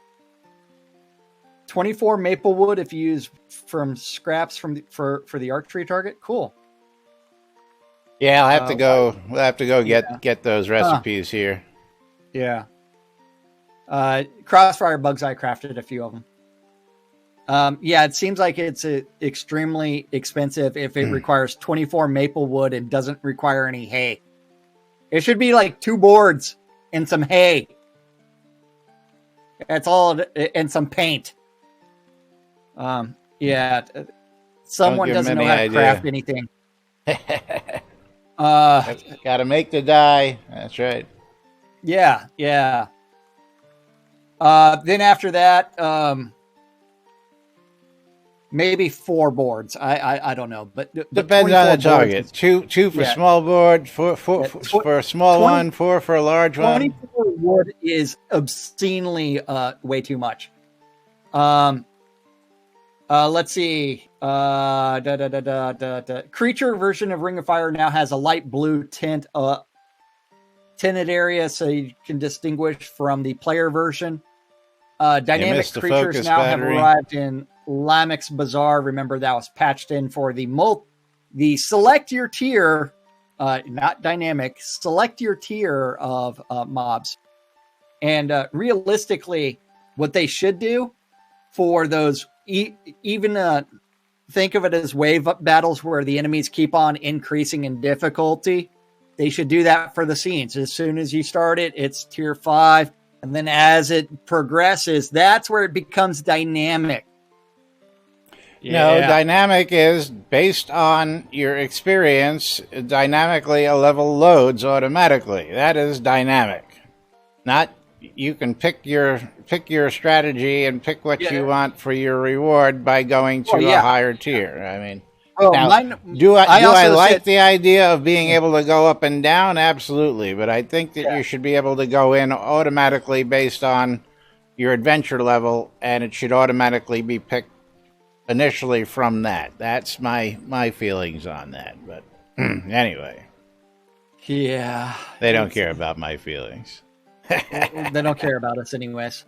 24 maple wood if you use from scraps for the archery target. Cool. Yeah, I'll have to go. We'll have to go get those recipes here. Yeah. Crossfire bugs. I crafted a few of them. Yeah, it seems like it's extremely expensive if it requires 24 maple wood and doesn't require any hay. It should be like 2 boards and some hay. That's all, and some paint. Yeah. Someone doesn't know how to craft anything. Got to make the die. That's right. Yeah. Then after that, maybe 4 boards. I don't know, but depends on the target. Two for small board, four for a small 20, one, 4 for a large 24 one. 24 wood is obscenely way too much. Let's see. Creature version of Ring of Fire now has a light blue tinted area, so you can distinguish from the player version. Dynamic creatures now have arrived in Lamek's Bazaar. Remember, that was patched in for the select your tier, not dynamic, select your tier of mobs. And realistically, what they should do for those, even think of it as wave up battles where the enemies keep on increasing in difficulty. They should do that for the scenes. As soon as you start it, it's tier 5. And then as it progresses, that's where it becomes dynamic. No, dynamic is based on your experience. Dynamically, a level loads automatically. That is dynamic. Not you can pick your strategy and pick what you want for your reward by going to a higher tier. I mean, do I like the idea of being able to go up and down? Absolutely, but I think that you should be able to go in automatically based on your adventure level, and it should automatically be picked initially from that. That's my feelings on that. But anyway, they don't care about my feelings. They don't care about us anyways.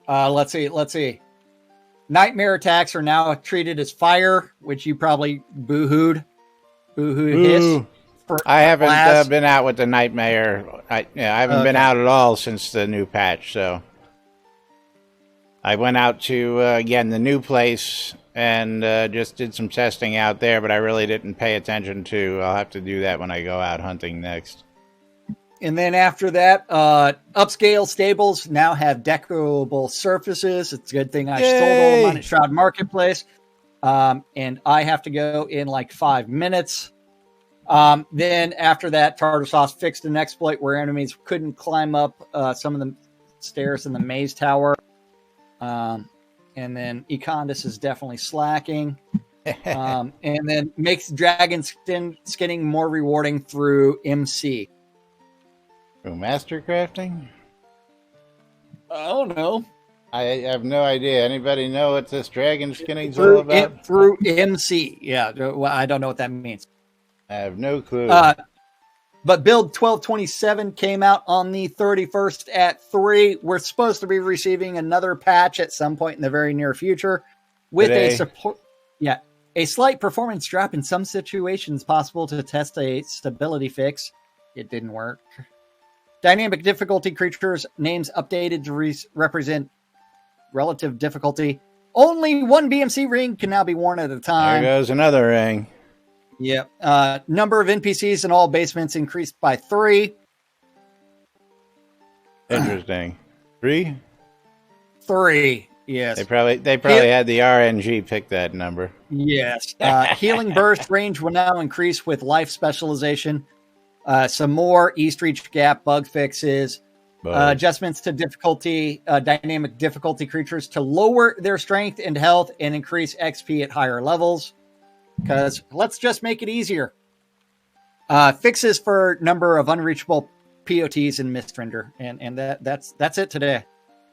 Let's see. Nightmare attacks are now treated as fire, which you probably boo-hooed. Hiss. I haven't been out with the nightmare. I haven't been out at all since the new patch. So I went out to again the new place and just did some testing out there, but I really didn't pay attention to. I'll have to do that when I go out hunting next. And then after that, upscale stables now have decorable surfaces. It's a good thing I sold all of mine at Shroud Marketplace. And I have to go in like 5 minutes. Then after that, Tartar Sauce fixed an exploit where enemies couldn't climb up some of the stairs in the maze tower. And then Econdis is definitely slacking. And then makes dragon skinning more rewarding through MC. Through mastercrafting? I don't know. I have no idea. Anybody know what this dragon skinning's all about? Through MC. Yeah, well, I don't know what that means. I have no clue. But build 1227 came out on the 31st at 3. We're supposed to be receiving another patch at some point in the very near future with a slight performance drop in some situations possible to test a stability fix. It didn't work. Dynamic difficulty creatures names updated to represent relative difficulty. Only one BMC ring can now be worn at a time. There goes another ring. Yep. Number of NPCs in all basements increased by 3. Interesting. 3? 3. Yes. They probably had the RNG pick that number. Yes. Healing burst range will now increase with life specialization. Some more East Reach Gap bug fixes. Adjustments to difficulty, dynamic difficulty creatures to lower their strength and health and increase XP at higher levels. Because let's just make it easier. Fixes for number of unreachable POTs and Mistrender. And that's it today.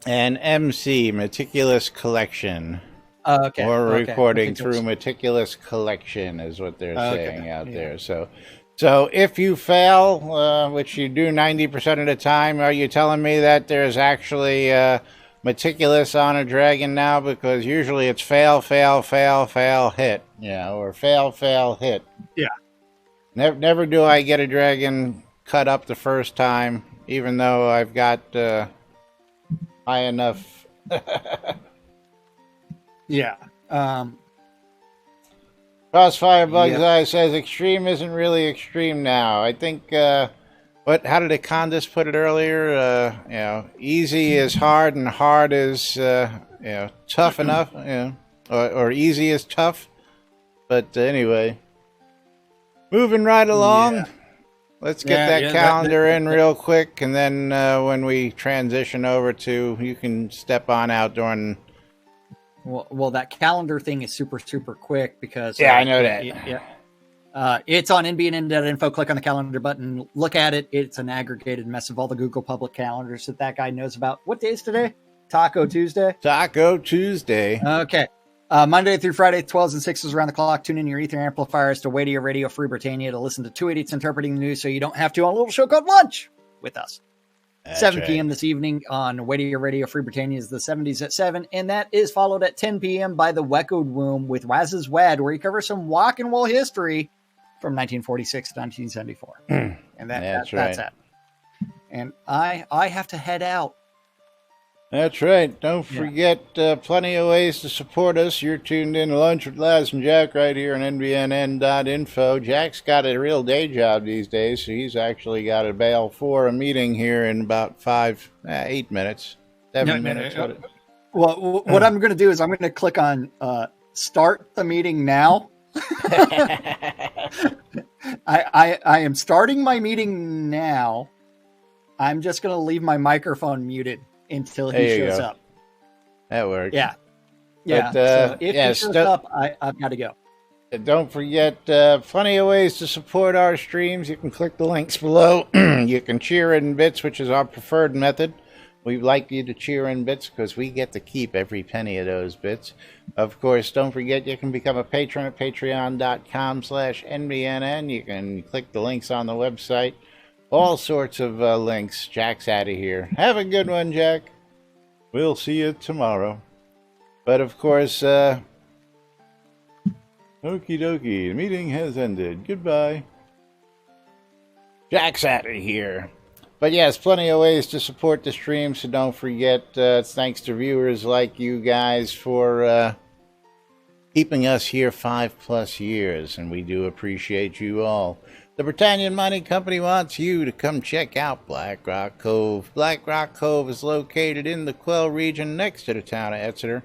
And MC, Meticulous Collection. Okay. Or recording through Meticulous Collection is what they're saying out there. So if you fail, which you do 90% of the time, are you telling me that there's actually meticulous on a dragon now? Because usually it's fail, hit, or fail, hit. Yeah. Never do I get a dragon cut up the first time, even though I've got high enough. Yeah. Crossfire Bugs Eye says extreme isn't really extreme now. I think how did Econdis put it earlier? Easy is hard and hard is tough enough. Or easy is tough. But anyway, moving right along. Yeah. Let's get that calendar in real quick, and then when we transition over to, you can step on out during. Well, that calendar thing is super, super quick because... I know that. It's on NBNN.info. Click on the calendar button. Look at it. It's an aggregated mess of all the Google public calendars that guy knows about. What day is today? Taco Tuesday? Taco Tuesday. Okay. Monday through Friday, 12s and 6s around the clock. Tune in your Ether amplifiers to Radio Radio Free Britannia to listen to two idiots interpreting the news so you don't have to on a little show called Lunch with us. That's 7 p.m. this evening on Radio Free Britannia is the 70s at 7, and that is followed at 10 p.m. by the Weckoed Room with Waz's Wad, where he covers some rock and roll history from 1946 to 1974. And that's it. And I have to head out. That's right. Don't forget, plenty of ways to support us. You're tuned in to Lunch with Laz and Jack right here on NBNN.info. Jack's got a real day job these days, so he's actually got to bail for a meeting here in about 8 minutes, 7 minutes. Well, what I'm going to do is I'm going to click on start the meeting now. I am starting my meeting now. I'm just going to leave my microphone muted until he shows up. That works. Yeah. But, so if he shows up, I've got to go. Don't forget, plenty of ways to support our streams. You can click the links below. You can cheer in bits, which is our preferred method. We'd like you to cheer in bits because we get to keep every penny of those bits. Of course, don't forget you can become a patron at patreon.com/NBNN. You can click the links on the website. All sorts of links. Jack's out of here. Have a good one, Jack. We'll see you tomorrow. But of course, okie dokie. The meeting has ended. Goodbye. Jack's out of here. But yes, plenty of ways to support the stream, so don't forget. It's thanks to viewers like you guys for keeping us here 5+ years, and we do appreciate you all. The Britannian Mining Company wants you to come check out Black Rock Cove. Black Rock Cove is located in the Quell region next to the town of Exeter,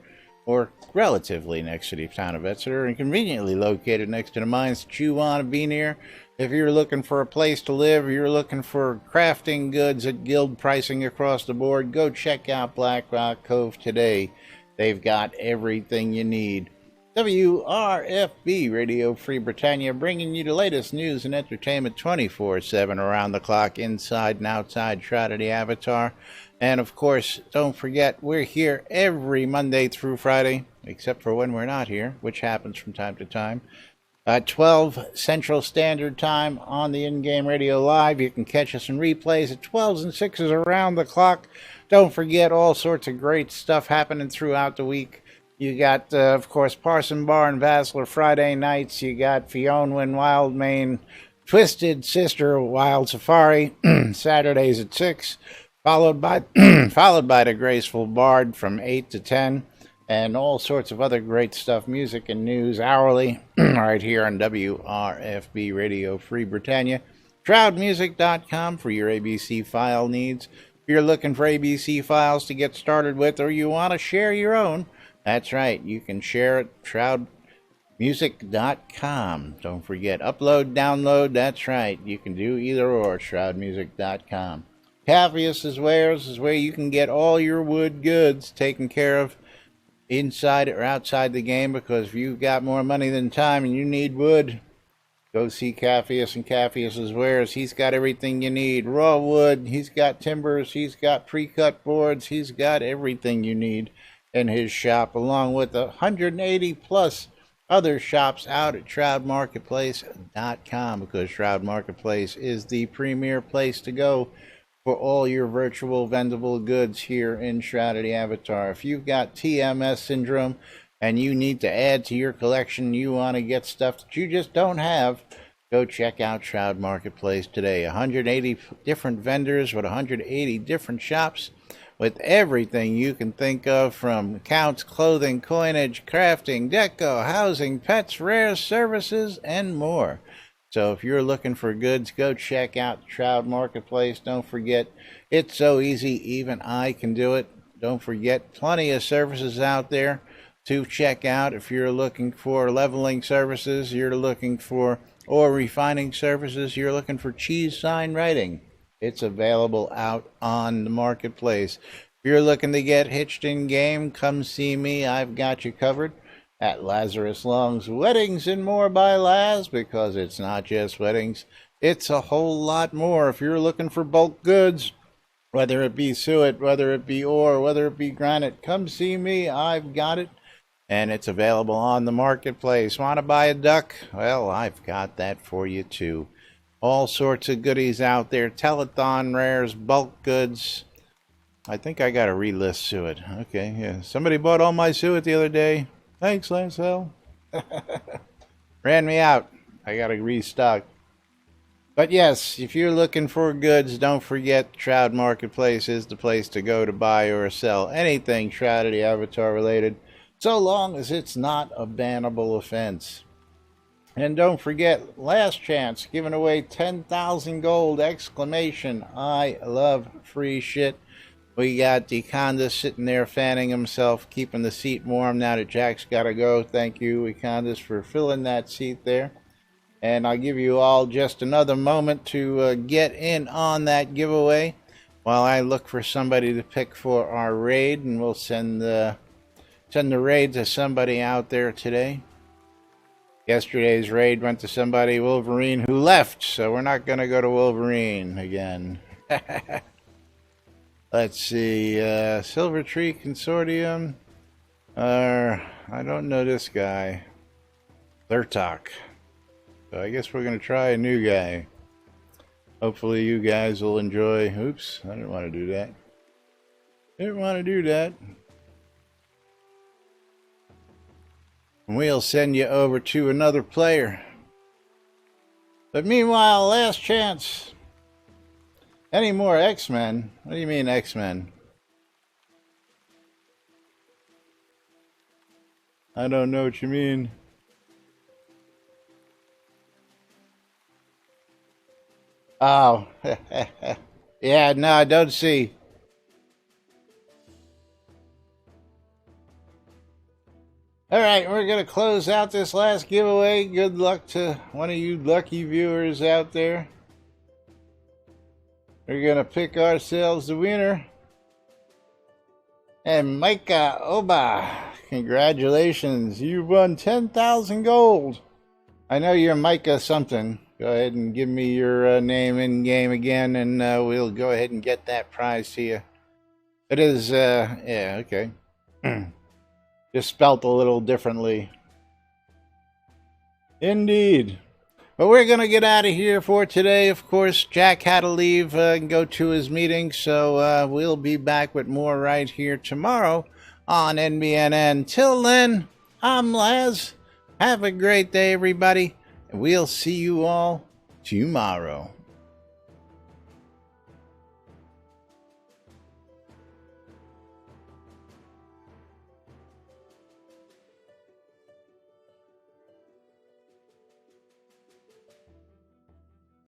or relatively next to the town of Exeter, and conveniently located next to the mines that you want to be near. If you're looking for a place to live, or you're looking for crafting goods at guild pricing across the board, go check out Black Rock Cove today. They've got everything you need. WRFB Radio Free Britannia, bringing you the latest news and entertainment 24/7 around the clock, inside and outside Shroud of the Avatar. And of course, don't forget, we're here every Monday through Friday, except for when we're not here, which happens from time to time. 12 Central Standard Time on the in-game radio live. You can catch us in replays at 12s and 6s around the clock. Don't forget, all sorts of great stuff happening throughout the week. You got, of course, Parson Bar and Vassler Friday nights. You got Fionwin Wildmane, Twisted Sister Wild Safari Saturdays at 6, followed by the Graceful Bard from 8 to 10, and all sorts of other great stuff, music and news hourly, right here on WRFB Radio Free Britannia. Shroudmusic.com for your ABC file needs. If you're looking for ABC files to get started with, or you want to share your own, that's right, you can share at shroudmusic.com. Don't forget, upload, download, that's right, you can do either or, shroudmusic.com. Cavius' Wares is where you can get all your wood goods taken care of inside or outside the game, because if you've got more money than time and you need wood, go see Cavius and Cavius' Wares. He's got everything you need. Raw wood, he's got timbers, he's got pre-cut boards, he's got everything you need in his shop, along with 180 plus other shops out at shroudmarketplace.com, because Shroud Marketplace is the premier place to go for all your virtual vendable goods here in Shroud of the Avatar. If you've got TMS syndrome and you need to add to your collection, you want to get stuff that you just don't have, go check out Shroud Marketplace today. 180 different vendors with 180 different shops, with everything you can think of, from accounts, clothing, coinage, crafting, deco, housing, pets, rares, services, and more. So if you're looking for goods, go check out Shroud Marketplace. Don't forget, it's so easy, even I can do it. Don't forget, plenty of services out there to check out. If you're looking for leveling services, you're looking for or refining services, you're looking for cheese sign writing, it's available out on the marketplace. If you're looking to get hitched in game, come see me. I've got you covered at Lazarus Long's Weddings and More by Laz, because it's not just weddings, it's a whole lot more. If you're looking for bulk goods, whether it be suet, whether it be ore, whether it be granite, come see me. I've got it, and it's available on the marketplace. Want to buy a duck? Well, I've got that for you too. All sorts of goodies out there. Telethon rares, bulk goods. I think I got to relist suet. Okay, yeah. Somebody bought all my suet the other day. Thanks, Lancel. Ran me out. I got to restock. But yes, if you're looking for goods, don't forget Shroud Marketplace is the place to go to buy or sell anything Shrouded Avatar related, so long as it's not a bannable offense. And don't forget, last chance, giving away 10,000 gold, exclamation, I love free shit. We got Wakanda sitting there fanning himself, keeping the seat warm now that Jack's got to go. Thank you, Wakanda, for filling that seat there. And I'll give you all just another moment to get in on that giveaway while I look for somebody to pick for our raid, and we'll send the raid to somebody out there today. Yesterday's raid went to somebody, Wolverine, who left, so we're not going to go to Wolverine again. Let's see, Silver Tree Consortium. I don't know this guy. Lurtok. So I guess we're going to try a new guy. Hopefully you guys will enjoy. Oops, I didn't want to do that. Didn't want to do that. And we'll send you over to another player. But meanwhile, last chance. Any more X-Men? What do you mean X-Men? I don't know what you mean. Oh, yeah, no, I don't see. All right, we're going to close out this last giveaway. Good luck to one of you lucky viewers out there. We're going to pick ourselves the winner. And Micah Oba, congratulations. You won 10,000 gold. I know you're Micah something. Go ahead and give me your name in game again, and we'll go ahead and get that prize to you. It is, yeah, okay. Just spelt a little differently. Indeed. But we're going to get out of here for today. Of course, Jack had to leave and go to his meeting, so we'll be back with more right here tomorrow on NBNN. Till then, I'm Laz. Have a great day, everybody. And we'll see you all tomorrow.